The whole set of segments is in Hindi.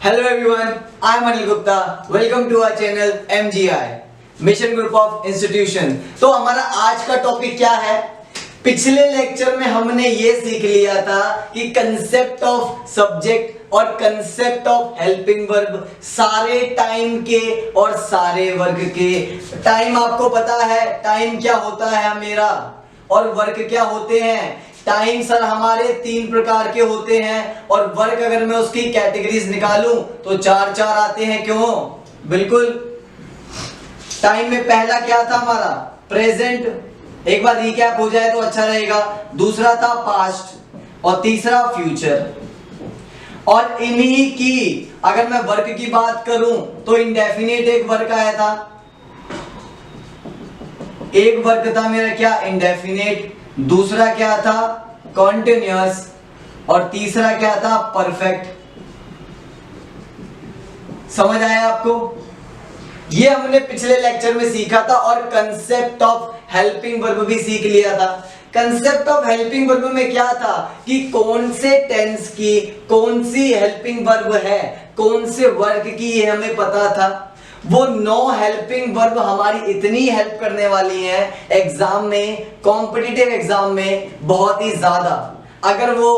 Hello everyone, I am Anil Gupta. Welcome to our channel MGI Mission Group of Institution। तो हमारा आज का टॉपिक क्या है? पिछले लेक्चर में हमने ये सीख लिया था कि कंसेप्ट ऑफ सब्जेक्ट और कंसेप्ट ऑफ हेल्पिंग वर्ब सारे टाइम के और सारे वर्ग के। टाइम आपको पता है, टाइम क्या होता है मेरा, और वर्ग क्या होते हैं। टाइम सर हमारे 3 प्रकार के होते हैं और वर्ग अगर मैं उसकी कैटेगरीज निकालूं तो 4 आते हैं। क्यों? बिल्कुल। टाइम में पहला क्या था हमारा? प्रेजेंट। एक बार रिकैप हो जाए तो अच्छा रहेगा। दूसरा था पास्ट और तीसरा फ्यूचर। और इन्हीं की अगर मैं वर्ग की बात करूं तो इंडेफिनिट एक वर्ग आया था। एक वर्ग था मेरा क्या? इंडेफिनिट। दूसरा क्या था? कॉन्टिन्यूअस। और तीसरा क्या था? परफेक्ट। समझ आया आपको? ये हमने पिछले लेक्चर में सीखा था और कंसेप्ट ऑफ हेल्पिंग वर्ब भी सीख लिया था। कंसेप्ट ऑफ हेल्पिंग वर्ब में क्या था कि कौन से टेंस की कौन सी हेल्पिंग वर्ब है, कौन से वर्ग की, ये हमें पता था। वो 9 हेल्पिंग वर्ब हमारी इतनी हेल्प करने वाली हैं एग्जाम में, कॉम्पिटिटिव एग्जाम में बहुत ही ज्यादा। अगर वो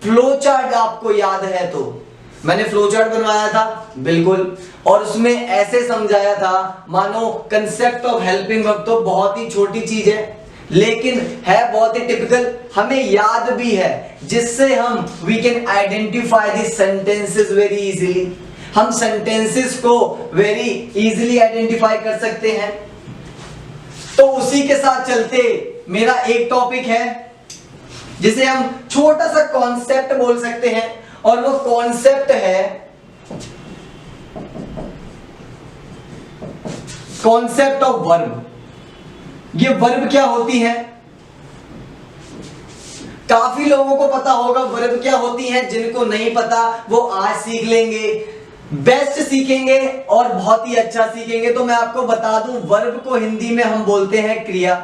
फ्लो चार्ट आपको याद है तो मैंने फ्लो चार्ट बनवाया था, बिल्कुल, और उसमें ऐसे समझाया था मानो कंसेप्ट ऑफ हेल्पिंग वर्ब तो बहुत ही छोटी चीज है लेकिन है बहुत ही टिपिकल, हमें याद भी है, जिससे हम we can identify the sentences very easily. हम सेंटेंसेस को वेरी इजीली आइडेंटिफाई कर सकते हैं। तो उसी के साथ चलते मेरा एक टॉपिक है जिसे हम छोटा सा कॉन्सेप्ट बोल सकते हैं और वो कॉन्सेप्ट है कॉन्सेप्ट ऑफ वर्ब। ये वर्ब क्या होती है? काफी लोगों को पता होगा वर्ब क्या होती है, जिनको नहीं पता वो आज सीख लेंगे, बेस्ट सीखेंगे और बहुत ही अच्छा सीखेंगे। तो मैं आपको बता दूं, वर्ब को हिंदी में हम बोलते हैं क्रिया।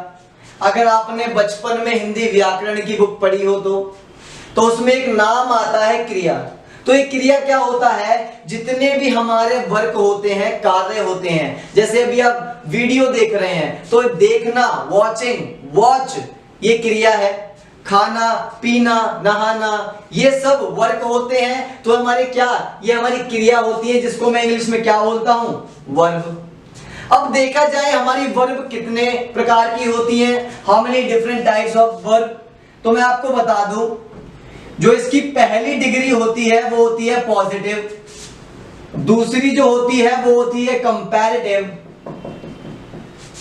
अगर आपने बचपन में हिंदी व्याकरण की बुक पढ़ी हो तो उसमें एक नाम आता है क्रिया। तो ये क्रिया क्या होता है? जितने भी हमारे वर्क होते हैं, कार्य होते हैं, जैसे अभी आप वीडियो देख रहे हैं तो देखना, वॉचिंग, वॉच, ये क्रिया है। खाना, पीना, नहाना, ये सब वर्क होते हैं। तो हमारे क्या, ये हमारी क्रिया होती है, जिसको मैं इंग्लिश में क्या बोलता हूं? वर्ब। अब देखा जाए हमारी वर्ब कितने प्रकार की होती है, how many different types of verb. तो मैं आपको बता दूं, जो इसकी पहली डिग्री होती है वो होती है पॉजिटिव, दूसरी जो होती है वो होती है कंपैरेटिव,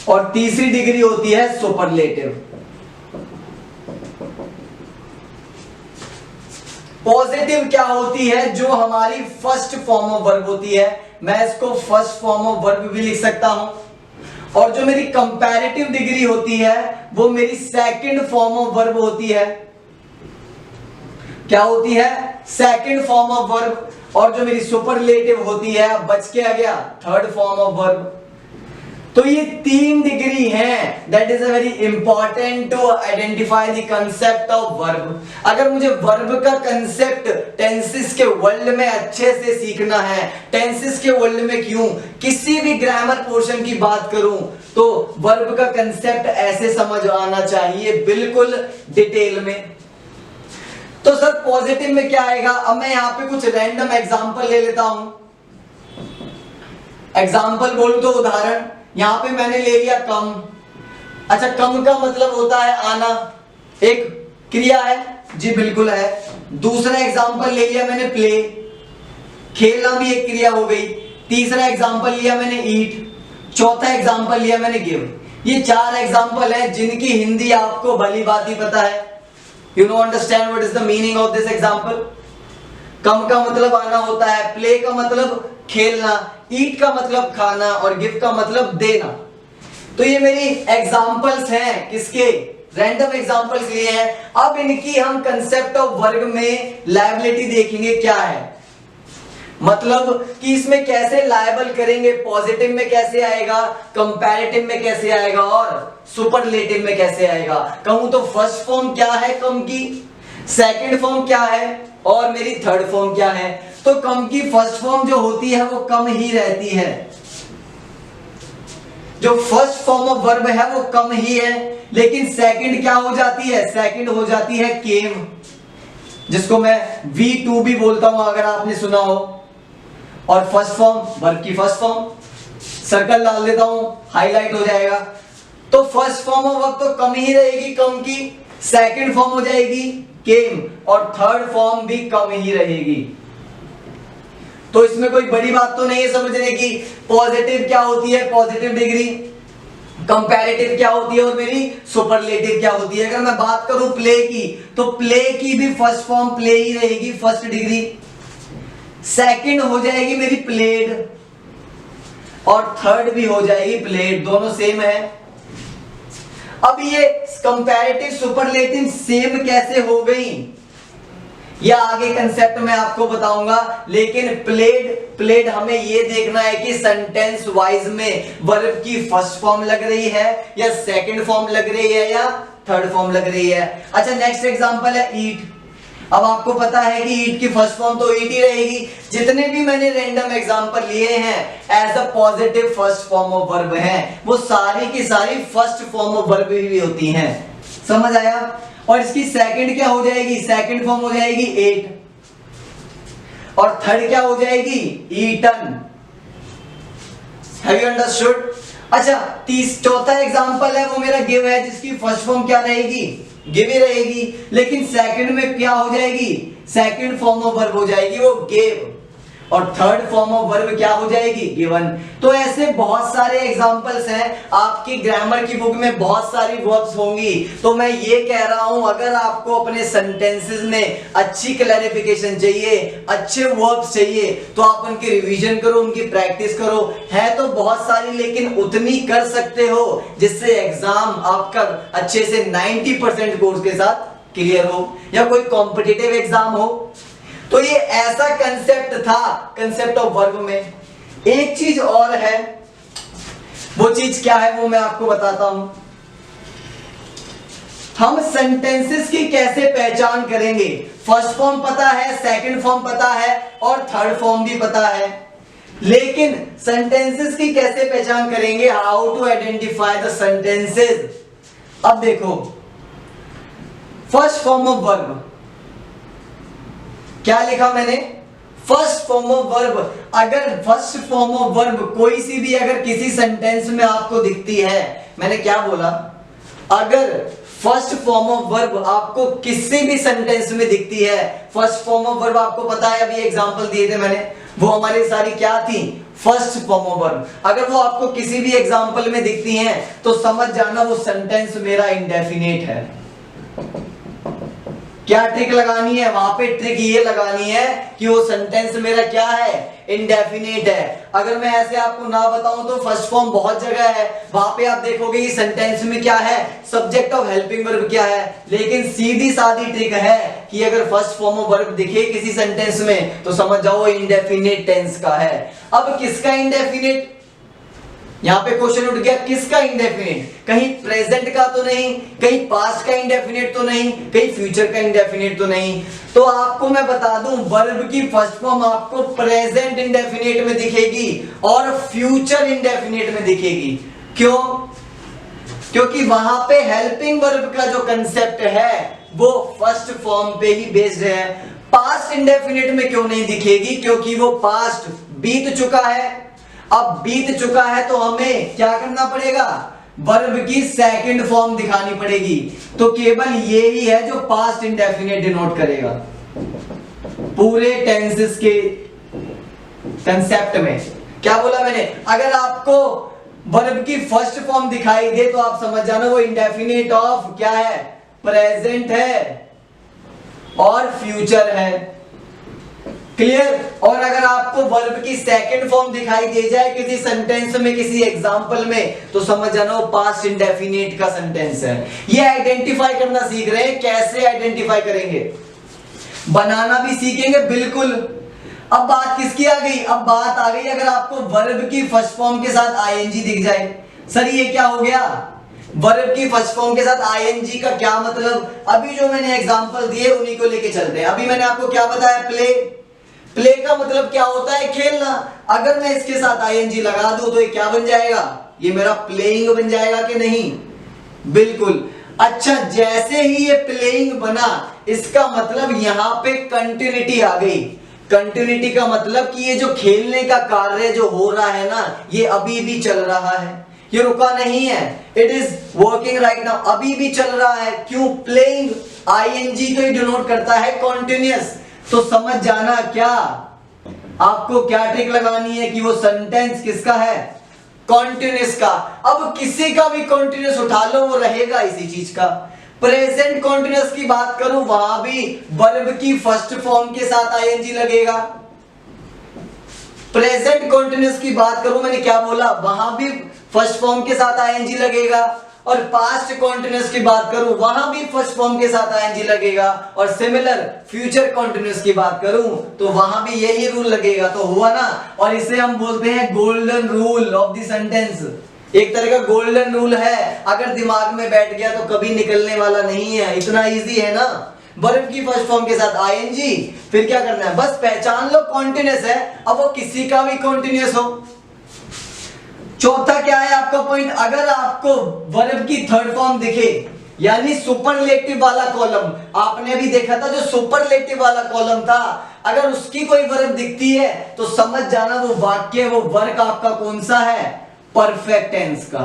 और तीसरी डिग्री होती है सुपरलेटिव। पॉजिटिव क्या होती है? जो हमारी फर्स्ट फॉर्म ऑफ वर्ब होती है, मैं इसको फर्स्ट फॉर्म ऑफ वर्ब भी लिख सकता हूं। और जो मेरी कंपैरेटिव डिग्री होती है वो मेरी सेकंड फॉर्म ऑफ वर्ब होती है। क्या होती है? Second form of verb. और जो मेरी सुपरलेटिव होती है, बच के आ गया, थर्ड फॉर्म ऑफ वर्ब। तो ये 3 डिग्री हैं। That is a very important to identify the concept of verb. अगर मुझे वर्ब का कंसेप्ट टेंसेस के वर्ल्ड में अच्छे से सीखना है, टेंसेस के वर्ल्ड में क्यों, किसी भी ग्रामर पोर्शन की बात करूं तो वर्ब का कंसेप्ट ऐसे समझ आना चाहिए, बिल्कुल डिटेल में। तो सर पॉजिटिव में क्या आएगा? अब मैं यहां पे कुछ रैंडम एग्जांपल ले लेता हूं। एग्जांपल बोलूं तो उदाहरण, यहां पे मैंने ले लिया कम। अच्छा, कम का मतलब होता है आना, एक क्रिया है जी, बिल्कुल है। दूसरा एग्जांपल ले लिया मैंने प्ले, खेलना भी एक क्रिया हो गई। तीसरा एग्जांपल लिया मैंने ईट। चौथा एग्जांपल लिया मैंने गिव। ये 4 एग्जांपल है जिनकी हिंदी आपको भली भांति पता है। You know understand what is the meaning of this example. Come का मतलब आना होता है, प्ले का मतलब खेलना, ईट का मतलब खाना और गिव का मतलब देना। तो ये मेरी एग्जांपल्स हैं, किसके? रैंडम एग्जांपल्स लिए हैं। अब इनकी हम कंसेप्ट ऑफ वर्ग में लायबिलिटी देखेंगे क्या है, मतलब कि इसमें कैसे लायबल करेंगे, पॉजिटिव में कैसे आएगा, कंपैरेटिव में कैसे आएगा और सुपरलेटिव में कैसे आएगा। कहूं तो फर्स्ट फॉर्म क्या है कम की, सेकंड फॉर्म क्या है और मेरी थर्ड फॉर्म क्या है। तो कम की फर्स्ट फॉर्म जो होती है वो कम ही रहती है, जो फर्स्ट फॉर्म ऑफ वर्ब है वो कम ही है, लेकिन सेकंड क्या हो जाती है, सेकंड हो जाती है केम, जिसको मैं V2 भी बोलता हूं अगर आपने सुना हो। और फर्स्ट फॉर्म वर्ब की फर्स्ट फॉर्म, सर्कल डाल देता हूं, हाईलाइट हो जाएगा। तो फर्स्ट फॉर्म ऑफ वर्ब तो कम ही रहेगी, कम की, सेकंड फॉर्म हो जाएगी केम, और थर्ड फॉर्म भी कम ही रहेगी। तो इसमें कोई बड़ी बात तो नहीं है समझने की। पॉजिटिव क्या होती है, पॉजिटिव डिग्री, कंपैरेटिव क्या होती है और मेरी सुपरलेटिव क्या होती है। अगर मैं बात करूं प्ले की, तो प्ले की भी फर्स्ट फॉर्म प्ले ही रहेगी, फर्स्ट डिग्री, सेकंड हो जाएगी मेरी प्लेड, और थर्ड भी हो जाएगी प्लेड, दोनों सेम है। अब ये कंपैरेटिव सुपरलेटिव सेम कैसे हो गई, या आगे कंसेप्ट मैं आपको बताऊंगा, लेकिन प्लेड हमें ये देखना है कि सेंटेंस वाइज में वर्ब की फर्स्ट फॉर्म लग रही है या सेकंड फॉर्म लग रही है या थर्ड फॉर्म लग रही है। अच्छा, नेक्स्ट एग्जांपल है ईट। अब आपको पता है कि ईट की फर्स्ट फॉर्म तो ईट ही रहेगी। जितने भी मैंने रैंडम एग्जांपल लिए हैं as a positive first form of verb हैं, वो सारी की सारी फर्स्ट फॉर्म ऑफ वर्ब ही होती हैं। समझ आया? और इसकी सेकंड क्या हो जाएगी, सेकंड फॉर्म हो जाएगी एट, और थर्ड क्या हो जाएगी, ईटन। Have you understood? अच्छा, चौथा एग्जांपल है वो मेरा गिव है, जिसकी फर्स्ट फॉर्म क्या रहेगी, गिव ही रहेगी, लेकिन सेकंड में क्या हो जाएगी, सेकंड फॉर्म ऑफ वर्ब हो जाएगी वो गेव, और थर्ड फॉर्म ऑफ वर्ब क्या हो जाएगी, गिवन। तो ऐसे बहुत सारे एग्जांपल्स हैं, आपकी ग्रामर की बुक में बहुत सारी वर्ब्स होंगी। तो मैं ये कह रहा हूं, अगर आपको अपने सेंटेंसेस में अच्छी क्लैरिफिकेशन चाहिए, अच्छे वर्ब्स चाहिए, तो आप उनकी रिवीजन करो, उनकी प्रैक्टिस करो। है तो बहुत सारी, लेकिन उतनी कर सकते हो जिससे एग्जाम आपका अच्छे से 90% कोर्स के साथ क्लियर हो, या कोई कॉम्पिटिटिव एग्जाम हो। तो ये ऐसा कंसेप्ट था कंसेप्ट ऑफ वर्ब में। एक चीज और है, वो चीज क्या है वो मैं आपको बताता हूं। हम सेंटेंसेस की कैसे पहचान करेंगे, फर्स्ट फॉर्म पता है, सेकंड फॉर्म पता है, और थर्ड फॉर्म भी पता है, लेकिन सेंटेंसेस की कैसे पहचान करेंगे, how to identify the sentences. अब देखो, फर्स्ट फॉर्म ऑफ वर्ब क्या लिखा मैंने, फर्स्ट फॉर्म ऑफ वर्ब। अगर फर्स्ट फॉर्म ऑफ वर्ब कोई सी भी अगर किसी सेंटेंस में आपको दिखती है, मैंने क्या बोला, अगर फर्स्ट फॉर्म ऑफ वर्ब आपको किसी भी सेंटेंस में दिखती है, फर्स्ट फॉर्म ऑफ वर्ब आपको पता है, अभी एग्जांपल दिए थे मैंने, वो हमारी सारी क्या थी, फर्स्ट फॉर्म ऑफ वर्ब। अगर वो आपको किसी भी एग्जांपल में दिखती हैं, तो समझ जाना वो सेंटेंस मेरा इंडेफिनिट है। क्या ट्रिक लगानी है वहां पे, ट्रिक ये लगानी है कि वो सेंटेंस मेरा क्या है, इंडेफिनिट है। अगर मैं ऐसे आपको ना बताऊं तो फर्स्ट फॉर्म बहुत जगह है, वहां पे आप देखोगे कि सेंटेंस में क्या है, सब्जेक्ट ऑफ हेल्पिंग वर्ब क्या है, लेकिन सीधी सादी ट्रिक है कि अगर फर्स्ट फॉर्म ऑफ वर्ब दिखे किसी सेंटेंस में तो समझ जाओ इंडेफिनिट टेंस का है। अब किसका इंडेफिनिट, यहां पे क्वेश्चन उठ गया, किसका इंडेफिनिट, कहीं प्रेजेंट का तो नहीं, कहीं पास्ट का इंडेफिनिट तो नहीं, कहीं फ्यूचर का इंडेफिनिट तो नहीं। तो आपको मैं बता दूं, वर्ब की फर्स्ट फॉर्म आपको प्रेजेंट इंडेफिनिट में दिखेगी और फ्यूचर इंडेफिनिट में दिखेगी। क्यों? क्योंकि वहां पे हेल्पिंग वर्ब का जो कंसेप्ट है वो फर्स्ट फॉर्म पे ही बेस्ड है। पास्ट इंडेफिनिट में क्यों नहीं दिखेगी, क्योंकि वो पास्ट बीत चुका है। अब बीत चुका है तो हमें क्या करना पड़ेगा, वर्ब की सेकंड फॉर्म दिखानी पड़ेगी। तो केवल ये ही है जो पास्ट इंडेफिनिट डिनोट करेगा पूरे टेंसेस के कंसेप्ट में। क्या बोला मैंने, अगर आपको वर्ब की फर्स्ट फॉर्म दिखाई दे तो आप समझ जाना वो इंडेफिनिट ऑफ क्या है, प्रेजेंट है और फ्यूचर है। क्लियर? और अगर आपको वर्ब की सेकंड फॉर्म दिखाई दे जाए किसी सेंटेंस में, किसी एग्जांपल में, तो समझ जाना वो पास्ट इंडेफिनिट का सेंटेंस है। ये आइडेंटिफाई करना सीख रहे हैं, कैसे आइडेंटिफाई करेंगे, बनाना भी सीखेंगे बिल्कुल। अब बात किसकी आ गई, अब बात आ गई अगर आपको वर्ब की फर्स्ट फॉर्म के साथ आईएनजी दिख जाए। सर ये क्या हो गया, वर्ब की फर्स्ट फॉर्म के साथ आईएनजी का क्या मतलब। अभी जो मैंने एग्जांपल दिए उन्हीं को लेके चलते हैं। अभी मैंने आपको क्या बताया, प्ले, प्ले का मतलब क्या होता है? खेलना। अगर मैं इसके साथ आईएनजी लगा दूं तो ये क्या बन जाएगा? ये मेरा प्लेइंग बन जाएगा कि नहीं? बिल्कुल। अच्छा, जैसे ही ये प्लेइंग बना, इसका मतलब यहां पे कंटिन्यूटी आ गई। कंटिन्यूटी का मतलब कि ये जो खेलने का कार्य जो हो रहा है ना, ये अभी भी चल रहा है, ये रुका नहीं है। It is working right now, अभी भी चल रहा है। क्यों? प्लेइंग आईएनजी को ही डिनोट करता है कॉन्टिन्यूअस। तो समझ जाना क्या आपको क्या ट्रिक लगानी है कि वो सेंटेंस किसका है? कॉन्टिन्यूअस का। अब किसी का भी कॉन्टिन्यूअस उठा लो, वो रहेगा इसी चीज का। प्रेजेंट कॉन्टिन्यूअस की बात करूं, वहां भी वर्ब की फर्स्ट फॉर्म के साथ आईएनजी लगेगा। प्रेजेंट कॉन्टिन्यूअस की बात करूं, मैंने क्या बोला? वहां भी फर्स्ट फॉर्म के साथ आईएनजी लगेगा। और पास्ट कॉन्टिन्यूअस की बात करूं, वहां भी फर्स्ट फॉर्म के साथ आईएनजी लगेगा। और सिमिलर फ्यूचर कॉन्टिन्यूअस की बात करूं तो वहां भी यही रूल लगेगा। तो हुआ ना। और इसे हम बोलते हैं golden rule of the sentence. एक तरह का गोल्डन रूल है, अगर दिमाग में बैठ गया तो कभी निकलने वाला नहीं है। इतना इजी है ना। वर्ब की फर्स्ट फॉर्म के साथ आईएनजी, फिर क्या करना है? बस पहचान लो कॉन्टिन्यूअस है, अब वो किसी का भी कॉन्टिन्यूअस हो। चौथा क्या है आपका पॉइंट? अगर आपको वर्ब की थर्ड फॉर्म दिखे, यानी सुपरलेटिव वाला कॉलम, आपने अभी देखा था जो सुपरलेटिव वाला कॉलम था, अगर उसकी कोई वर्ब दिखती है तो समझ जाना वो वाक्य, वो वर्क आपका कौन सा है? परफेक्ट टेंस का।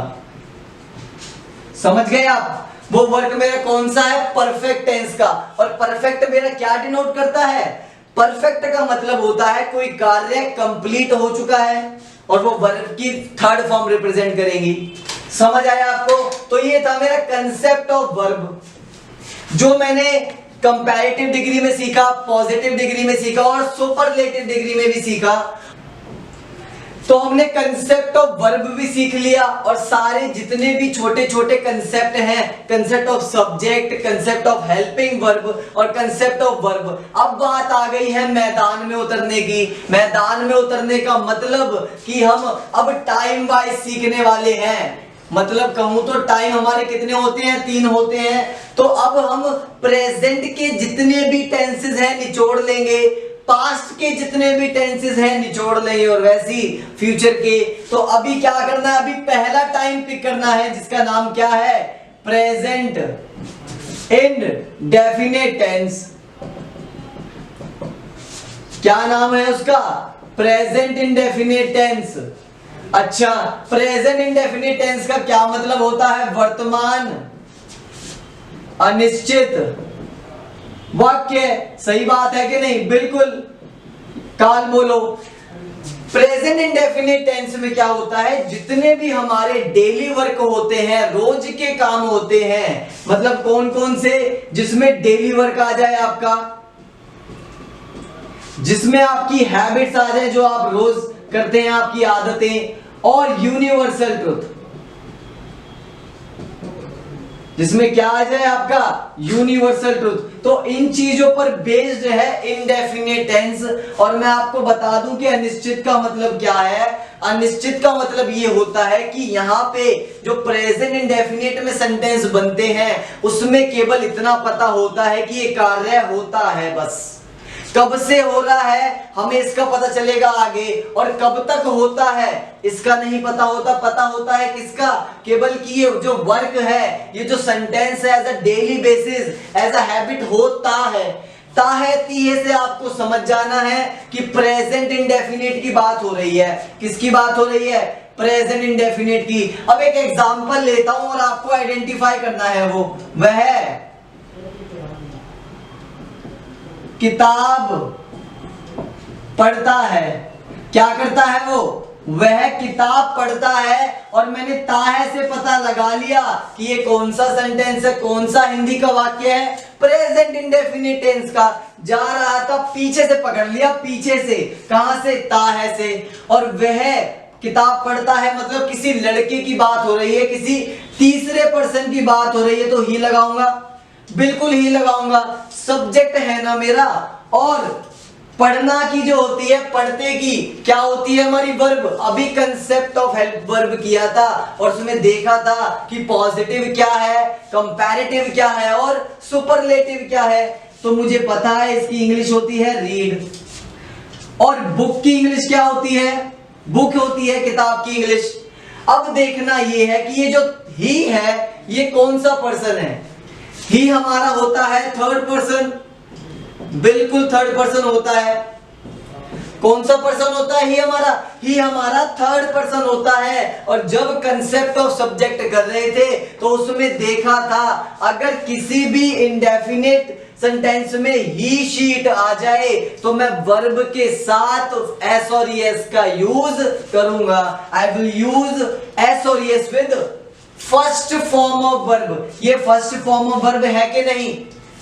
समझ गए आप? वो वर्क मेरा कौन सा है? परफेक्ट टेंस का। और परफेक्ट मेरा क्या डिनोट करता है? परफेक्ट का मतलब होता है कोई कार्य कंप्लीट हो चुका है, और वो वर्ब की थर्ड फॉर्म रिप्रेजेंट करेंगी। समझ आया आपको? तो ये था मेरा कंसेप्ट ऑफ वर्ब, जो मैंने कंपैरेटिव डिग्री में सीखा, पॉजिटिव डिग्री में सीखा और सुपरलेटिव डिग्री में भी सीखा। तो हमने कंसेप्ट ऑफ वर्ब भी सीख लिया, और सारे जितने भी छोटे छोटे कंसेप्ट हैं, concept of subject, concept of helping verb और कंसेप्ट ऑफ वर्ब। अब बात आ गई है मैदान में उतरने की। मैदान में उतरने का मतलब कि हम अब टाइम वाइज सीखने वाले हैं। मतलब कहूं तो टाइम हमारे कितने होते हैं? 3 होते हैं। तो अब हम प्रेजेंट के जितने भी टेंसेस हैं निचोड़ लेंगे, पास्ट के जितने भी टेंसेस हैं निचोड़ लेंगे, और वैसी फ्यूचर के। तो अभी क्या करना है? अभी पहला टाइम पिक करना है, जिसका नाम क्या है? Present indefinite tense. क्या नाम है उसका? Present indefinite tense. अच्छा, प्रेजेंट इंडेफिनिट टेंस का क्या मतलब होता है? वर्तमान अनिश्चित वाक्य। सही बात है कि नहीं? बिल्कुल। काल बोलो। प्रेजेंट इंडेफिनिट टेंस में क्या होता है? जितने भी हमारे डेली वर्क होते हैं, रोज के काम होते हैं, मतलब कौन कौन से? जिसमें डेली वर्क आ जाए आपका, जिसमें आपकी हैबिट्स आ जाए, जो आप रोज करते हैं, आपकी आदतें, और यूनिवर्सल ट्रुथ, जिसमें क्या आ जाए आपका? Universal truth. तो इन चीजों पर बेस्ड है इंडेफिनिट टेंस। और मैं आपको बता दूं कि अनिश्चित का मतलब क्या है। अनिश्चित का मतलब ये होता है कि यहाँ पे जो प्रेजेंट इंडेफिनिट में सेंटेंस बनते हैं, उसमें केवल इतना पता होता है कि ये कार्य होता है, बस कब से हो रहा है हमें इसका पता चलेगा आगे, और कब तक होता है इसका नहीं पता होता। पता होता है किसका? केवल कि ये जो वर्क है, ये जो सेंटेंस है, as a daily basis, as a habit होता है। ताहे तीहे से आपको समझ जाना है कि प्रेजेंट इंडेफिनिट की बात हो रही है। किसकी बात हो रही है? प्रेजेंट इंडेफिनिट की। अब एक एग्जांपल लेता हूं और आपको आइडेंटिफाई करना है, वह किताब पढ़ता है। क्या करता है वो? वह किताब पढ़ता है। और मैंने ताहे से पता लगा लिया कि ये कौन सा सेंटेंस है, कौन सा हिंदी का वाक्य है? प्रेजेंट इंडेफिनिट टेंस का। जा रहा था, पीछे से पकड़ लिया, पीछे से। कहां से? ताहे से। और वह किताब पढ़ता है मतलब किसी लड़के की बात हो रही है, किसी तीसरे पर्सन की बात हो रही है, तो ही लगाऊंगा, बिल्कुल ही लगाऊंगा। सब्जेक्ट है ना मेरा। और पढ़ना की जो होती है, पढ़ते की क्या होती है हमारी? वर्ब। अभी कंसेप्ट ऑफ हेल्प वर्ब किया था और उसमें देखा था कि पॉजिटिव क्या है, कंपैरेटिव क्या है और सुपरलेटिव क्या है। तो मुझे पता है इसकी इंग्लिश होती है रीड। और बुक की इंग्लिश क्या होती है? बुक होती है किताब की इंग्लिश। अब देखना ये है कि ये जो ही है ये कौन सा पर्सन है? ही हमारा होता है थर्ड पर्सन, बिल्कुल थर्ड पर्सन होता है। कौन सा पर्सन होता है? ही हमारा थर्ड पर्सन होता है। और जब कंसेप्ट ऑफ सब्जेक्ट कर रहे थे तो उसमें देखा था अगर किसी भी इंडेफिनिट सेंटेंस में ही शीट आ जाए तो मैं वर्ब के साथ एस और एस का यूज करूंगा। आई विल यूज एस और S with first form of verb. ये फर्स्ट फॉर्म ऑफ वर्ब है कि नहीं?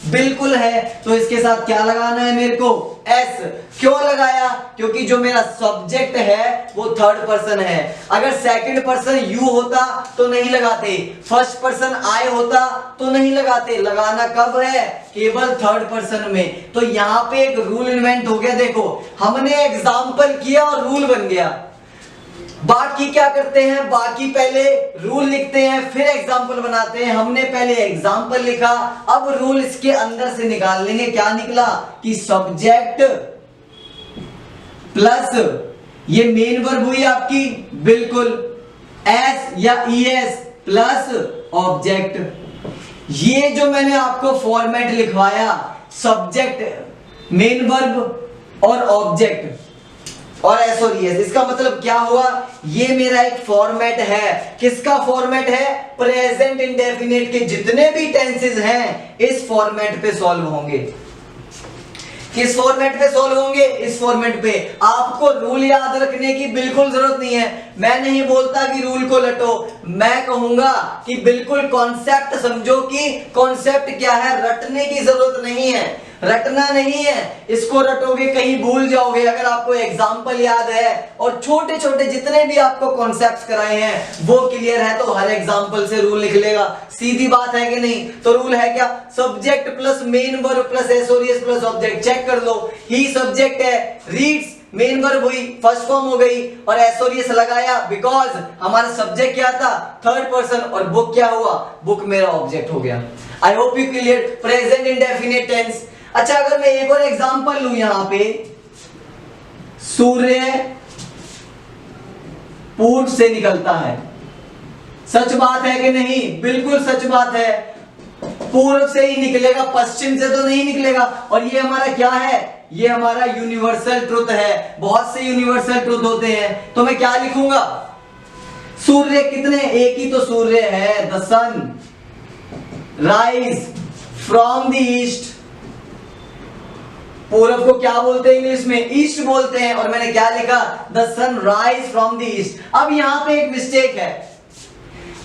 बिल्कुल है। तो इसके साथ क्या लगाना है मेरे को? एस। क्यों लगाया? क्योंकि जो मेरा सब्जेक्ट है वो थर्ड पर्सन है। अगर सेकंड पर्सन यू होता तो नहीं लगाते, फर्स्ट पर्सन आई होता तो नहीं लगाते। लगाना कब है? केवल थर्ड पर्सन में। तो यहां पे एक रूल इन्वेंट हो गया। देखो हमने एग्जाम्पल किया और रूल बन गया। बाकी क्या करते हैं? बाकी पहले रूल लिखते हैं फिर एग्जाम्पल बनाते हैं। हमने पहले एग्जाम्पल लिखा, अब रूल इसके अंदर से निकाल लेंगे। क्या निकला कि सब्जेक्ट प्लस ये मेन वर्ब हुई आपकी, बिल्कुल एस या ईएस प्लस ऑब्जेक्ट। ये जो मैंने आपको फॉर्मेट लिखवाया, सब्जेक्ट, मेन वर्ब और ऑब्जेक्ट और एस और एस, इसका मतलब क्या हुआ? ये मेरा एक फॉर्मेट है। किसका फॉर्मेट है? प्रेजेंट इंडेफिनिट के जितने भी टेंसेस हैं इस फॉर्मेट पे सॉल्व होंगे। किस फॉर्मेट पे सॉल्व होंगे? इस फॉर्मेट पे। आपको रूल याद रखने की बिल्कुल जरूरत नहीं है। मैं नहीं बोलता कि रूल को लटो, मैं कहूंगा कि बिल्कुल कॉन्सेप्ट समझो कि कॉन्सेप्ट क्या है। रटने की जरूरत नहीं है, रटना नहीं है। इसको रटोगे कहीं भूल जाओगे। अगर आपको एग्जाम्पल याद है और छोटे छोटे जितने भी आपको कॉन्सेप्ट्स कराए हैं वो क्लियर है तो हर एग्जाम्पल से रूल लिख लेगा। सीधी बात है कि नहीं? तो रूल है क्या? Subject plus main verb plus S और एस प्लस ऑब्जेक्ट। चेक कर लो, ही सब्जेक्ट है, रीड्स मेन वर्ब हुई, फर्स्ट फॉर्म हो गई, और एस और एस लगाया बिकॉज हमारा सब्जेक्ट क्या था? Third person. और बुक क्या हुआ? बुक मेरा ऑब्जेक्ट हो गया। I hope you clear present indefinite tense. अच्छा अगर मैं एक और एग्जांपल लूं यहां पे, सूर्य पूर्व से निकलता है। सच बात है कि नहीं? बिल्कुल सच बात है। पूर्व से ही निकलेगा, पश्चिम से तो नहीं निकलेगा। और ये हमारा क्या है? ये हमारा यूनिवर्सल ट्रुथ है। बहुत से यूनिवर्सल ट्रुथ होते हैं। तो मैं क्या लिखूंगा? सूर्य कितने? एक ही तो सूर्य है, the sun rise from the east. पूरब को क्या बोलते हैं इंग्लिश में? ईस्ट बोलते हैं। और मैंने क्या लिखा? The sun rise from the east. अब यहां पे एक मिस्टेक है।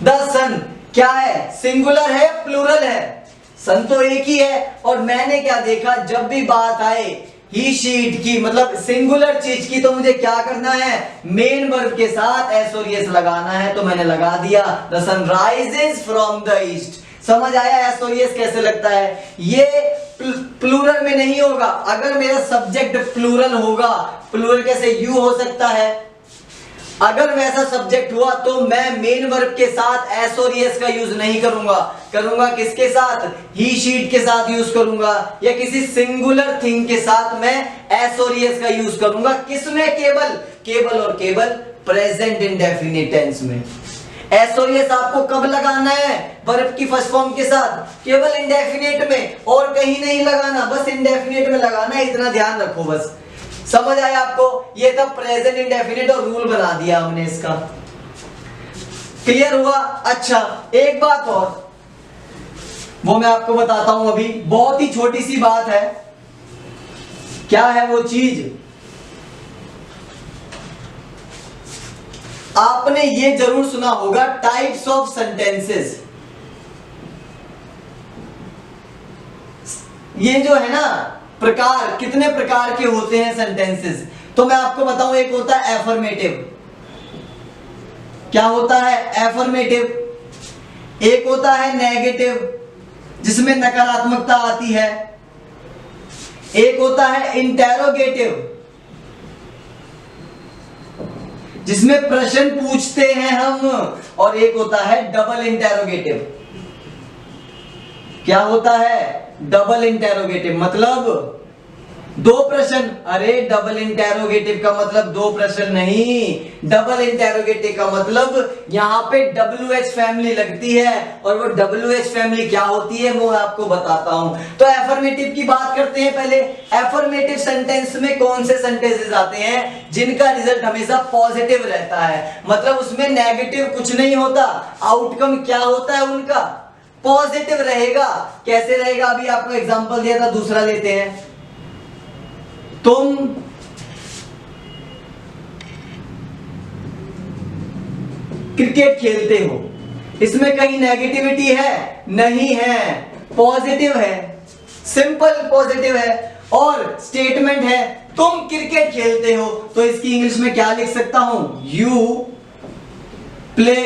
द सन क्या है? सिंगुलर है, प्लूरल है? सन तो एक ही है। और मैंने क्या देखा, जब भी बात आए ही शीट की, मतलब सिंगुलर चीज की, तो मुझे क्या करना है? मेन वर्ब के साथ एस और एस लगाना है। तो मैंने लगा दिया the sun rises from the east. समझ आया एस और एस कैसे लगता है? ये प्लूरल में नहीं होगा। अगर मेरा सब्जेक्ट प्लूरल होगा, प्लूरल कैसे? यू हो सकता है। अगर वैसा सब्जेक्ट हुआ तो मैं मेन वर्ब के साथ एस और एस का यूज नहीं करूंगा। करूंगा किसके साथ? ही शीट के साथ यूज करूंगा, या किसी सिंगुलर थिंग के साथ मैं एस और एस का यूज करूंगा। किसमें? केवल और केवल प्रेजेंट इंडेफिनिट टेंस में। एस और एस आपको कब लगाना है? वर्ब की फर्स्ट फॉर्म के साथ, केवल इंडेफिनिट में, और कहीं नहीं लगाना, बस इंडेफिनिट में लगाना है। इतना ध्यान रखो बस। समझ आया आपको? ये था प्रेजेंट इंडेफिनिट और रूल बना दिया हमने इसका। क्लियर हुआ? अच्छा एक बात और, वो मैं आपको बताता हूं अभी। बहुत ही छोटी सी बात है। क्या है वो चीज? आपने ये जरूर सुना होगा टाइप्स ऑफ सेंटेंसेस। ये जो है ना प्रकार, कितने प्रकार के होते हैं सेंटेंसेस? तो मैं आपको बताऊं, एक होता है एफर्मेटिव। क्या होता है? एफर्मेटिव। एक होता है नेगेटिव, जिसमें नकारात्मकता आती है। एक होता है इंटेरोगेटिव, जिसमें प्रश्न पूछते हैं हम। और एक होता है डबल इंटेरोगेटिव। क्या होता है? डबल इंटेरोगेटिव, मतलब दो प्रश्न, अरे डबल इंटेरोगेटिव का मतलब दो प्रश्न नहीं, डबल इंटेरोगेटिव का मतलब यहां पे WH फैमिली लगती है, और वो WH फैमिली क्या होती है वो मैं आपको बताता हूं। तो एफर्मेटिव की बात करते हैं पहले। एफर्मेटिव सेंटेंस में कौन से सेंटेंसेस आते हैं जिनका रिजल्ट हमेशा पॉजिटिव रहता है, मतलब उसमें नेगेटिव कुछ नहीं होता, आउटकम क्या होता है उनका पॉजिटिव रहेगा। कैसे रहेगा, अभी आपको एग्जांपल दिया था, दूसरा लेते हैं। तुम क्रिकेट खेलते हो, इसमें कहीं नेगेटिविटी है नहीं है, पॉजिटिव है, सिंपल पॉजिटिव है। और स्टेटमेंट है तुम क्रिकेट खेलते हो, तो इसकी इंग्लिश में क्या लिख सकता हूं, यू प्ले।